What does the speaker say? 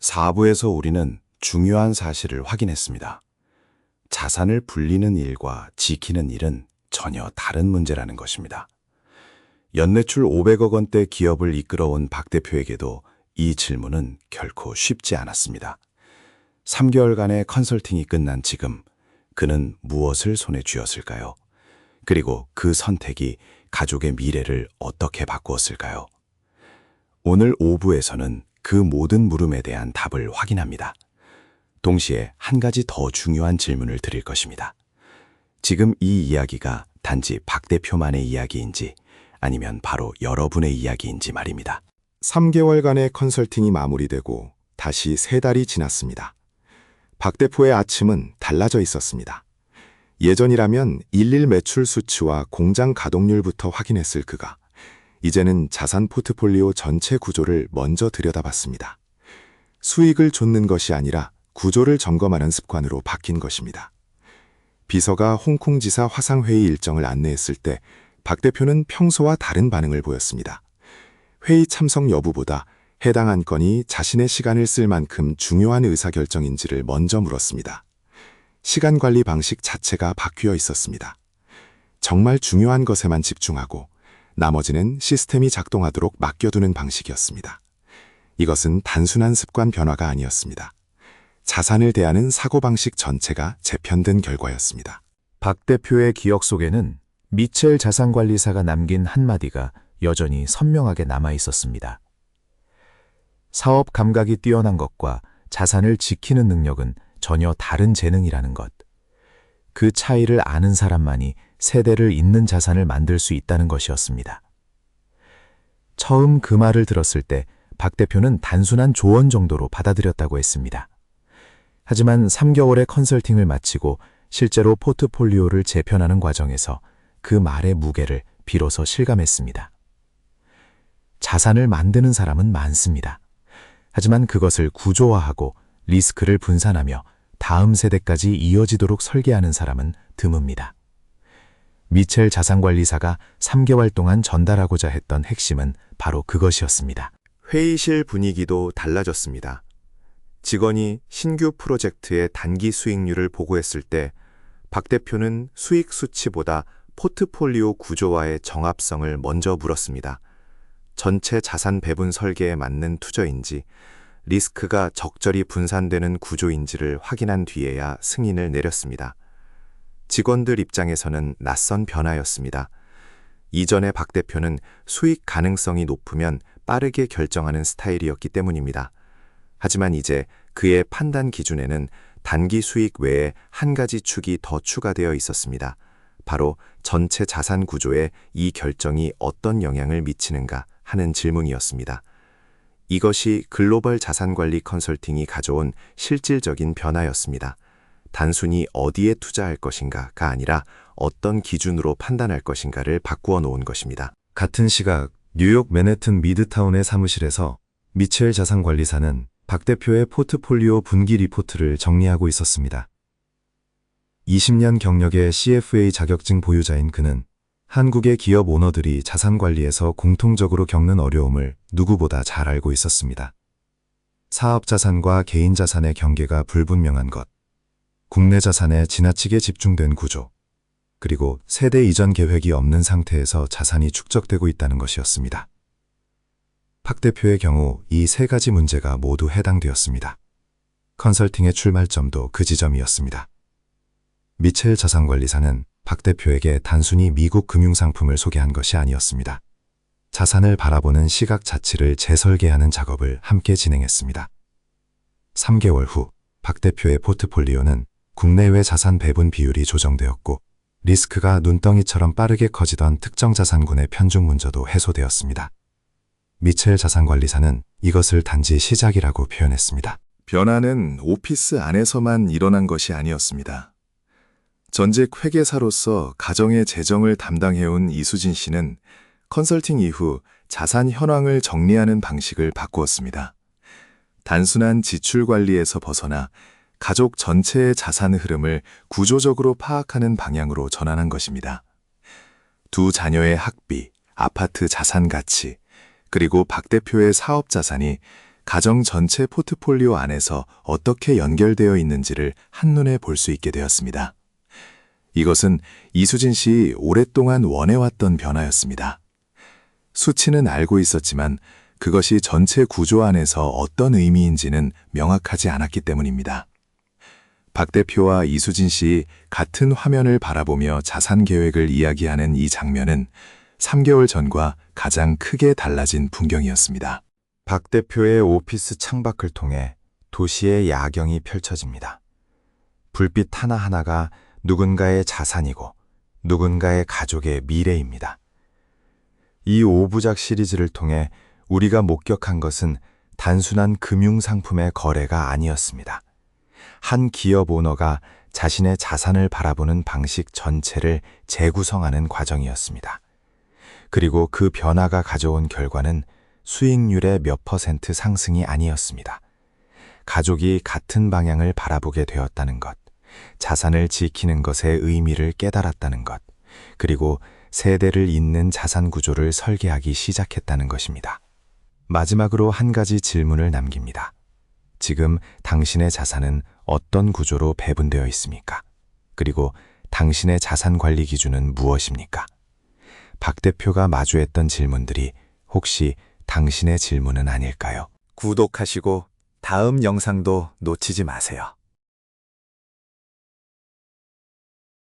4부에서 우리는 중요한 사실을 확인했습니다. 자산을 불리는 일과 지키는 일은 전혀 다른 문제라는 것입니다. 연매출 500억 원대 기업을 이끌어온 박 대표에게도 이 질문은 결코 쉽지 않았습니다. 3개월간의 컨설팅이 끝난 지금 그는 무엇을 손에 쥐었을까요? 그리고 그 선택이 가족의 미래를 어떻게 바꾸었을까요? 오늘 5부에서는 그 모든 물음에 대한 답을 확인합니다. 동시에 한 가지 더 중요한 질문을 드릴 것입니다. 지금 이 이야기가 단지 박 대표만의 이야기인지 아니면 바로 여러분의 이야기인지 말입니다. 3개월간의 컨설팅이 마무리되고 다시 3달이 지났습니다. 박 대표의 아침은 달라져 있었습니다. 예전이라면 일일 매출 수치와 공장 가동률부터 확인했을 그가 이제는 자산 포트폴리오 전체 구조를 먼저 들여다봤습니다. 수익을 좇는 것이 아니라 구조를 점검하는 습관으로 바뀐 것입니다. 비서가 홍콩 지사 화상회의 일정을 안내했을 때 박 대표는 평소와 다른 반응을 보였습니다. 회의 참석 여부보다 해당 안건이 자신의 시간을 쓸 만큼 중요한 의사결정인지를 먼저 물었습니다. 시간 관리 방식 자체가 바뀌어 있었습니다. 정말 중요한 것에만 집중하고 나머지는 시스템이 작동하도록 맡겨두는 방식이었습니다. 이것은 단순한 습관 변화가 아니었습니다. 자산을 대하는 사고방식 전체가 재편된 결과였습니다. 박 대표의 기억 속에는 미첼 자산관리사가 남긴 한마디가 여전히 선명하게 남아 있었습니다. 사업 감각이 뛰어난 것과 자산을 지키는 능력은 전혀 다른 재능이라는 것. 그 차이를 아는 사람만이 세대를 잇는 자산을 만들 수 있다는 것이었습니다. 처음 그 말을 들었을 때 박 대표는 단순한 조언 정도로 받아들였다고 했습니다. 하지만 3개월의 컨설팅을 마치고 실제로 포트폴리오를 재편하는 과정에서 그 말의 무게를 비로소 실감했습니다. 자산을 만드는 사람은 많습니다. 하지만 그것을 구조화하고 리스크를 분산하며 다음 세대까지 이어지도록 설계하는 사람은 드뭅니다. 미첼 자산관리사가 3개월 동안 전달하고자 했던 핵심은 바로 그것이었습니다. 회의실 분위기도 달라졌습니다. 직원이 신규 프로젝트의 단기 수익률을 보고했을 때 박 대표는 수익 수치보다 포트폴리오 구조화의 정합성을 먼저 물었습니다. 전체 자산 배분 설계에 맞는 투자인지, 리스크가 적절히 분산되는 구조인지를 확인한 뒤에야 승인을 내렸습니다. 직원들 입장에서는 낯선 변화였습니다. 이전에 박 대표는 수익 가능성이 높으면 빠르게 결정하는 스타일이었기 때문입니다. 하지만 이제 그의 판단 기준에는 단기 수익 외에 한 가지 축이 더 추가되어 있었습니다. 바로 전체 자산 구조에 이 결정이 어떤 영향을 미치는가 하는 질문이었습니다. 이것이 글로벌 자산관리 컨설팅이 가져온 실질적인 변화였습니다. 단순히 어디에 투자할 것인가가 아니라 어떤 기준으로 판단할 것인가를 바꾸어 놓은 것입니다. 같은 시각 뉴욕 맨해튼 미드타운의 사무실에서 미첼 자산관리사는 박 대표의 포트폴리오 분기 리포트를 정리하고 있었습니다. 20년 경력의 CFA 자격증 보유자인 그는 한국의 기업 오너들이 자산 관리에서 공통적으로 겪는 어려움을 누구보다 잘 알고 있었습니다. 사업 자산과 개인 자산의 경계가 불분명한 것, 국내 자산에 지나치게 집중된 구조, 그리고 세대 이전 계획이 없는 상태에서 자산이 축적되고 있다는 것이었습니다. 박 대표의 경우 이 3가지 문제가 모두 해당되었습니다. 컨설팅의 출발점도 그 지점이었습니다. 미첼 자산관리사는 박 대표에게 단순히 미국 금융상품을 소개한 것이 아니었습니다. 자산을 바라보는 시각 자체를 재설계하는 작업을 함께 진행했습니다. 3개월 후 박 대표의 포트폴리오는 국내외 자산 배분 비율이 조정되었고 리스크가 눈덩이처럼 빠르게 커지던 특정 자산군의 편중 문제도 해소되었습니다. 미첼 자산관리사는 이것을 단지 시작이라고 표현했습니다. 변화는 오피스 안에서만 일어난 것이 아니었습니다. 전직 회계사로서 가정의 재정을 담당해온 이수진 씨는 컨설팅 이후 자산 현황을 정리하는 방식을 바꾸었습니다. 단순한 지출 관리에서 벗어나 가족 전체의 자산 흐름을 구조적으로 파악하는 방향으로 전환한 것입니다. 두 자녀의 학비, 아파트 자산 가치, 그리고 박 대표의 사업 자산이 가정 전체 포트폴리오 안에서 어떻게 연결되어 있는지를 한눈에 볼 수 있게 되었습니다. 이것은 이수진 씨 오랫동안 원해왔던 변화였습니다. 수치는 알고 있었지만 그것이 전체 구조 안에서 어떤 의미인지는 명확하지 않았기 때문입니다. 박 대표와 이수진 씨 같은 화면을 바라보며 자산 계획을 이야기하는 이 장면은 3개월 전과 가장 크게 달라진 풍경이었습니다. 박 대표의 오피스 창밖을 통해 도시의 야경이 펼쳐집니다. 불빛 하나하나가 누군가의 자산이고 누군가의 가족의 미래입니다. 이 5부작 시리즈를 통해 우리가 목격한 것은 단순한 금융상품의 거래가 아니었습니다. 한 기업 오너가 자신의 자산을 바라보는 방식 전체를 재구성하는 과정이었습니다. 그리고 그 변화가 가져온 결과는 수익률의 몇 % 상승이 아니었습니다. 가족이 같은 방향을 바라보게 되었다는 것, 자산을 지키는 것의 의미를 깨달았다는 것, 그리고 세대를 잇는 자산 구조를 설계하기 시작했다는 것입니다. 마지막으로 한 가지 질문을 남깁니다. 지금 당신의 자산은 어떤 구조로 배분되어 있습니까? 그리고 당신의 자산 관리 기준은 무엇입니까? 박 대표가 마주했던 질문들이 혹시 당신의 질문은 아닐까요? 구독하시고 다음 영상도 놓치지 마세요.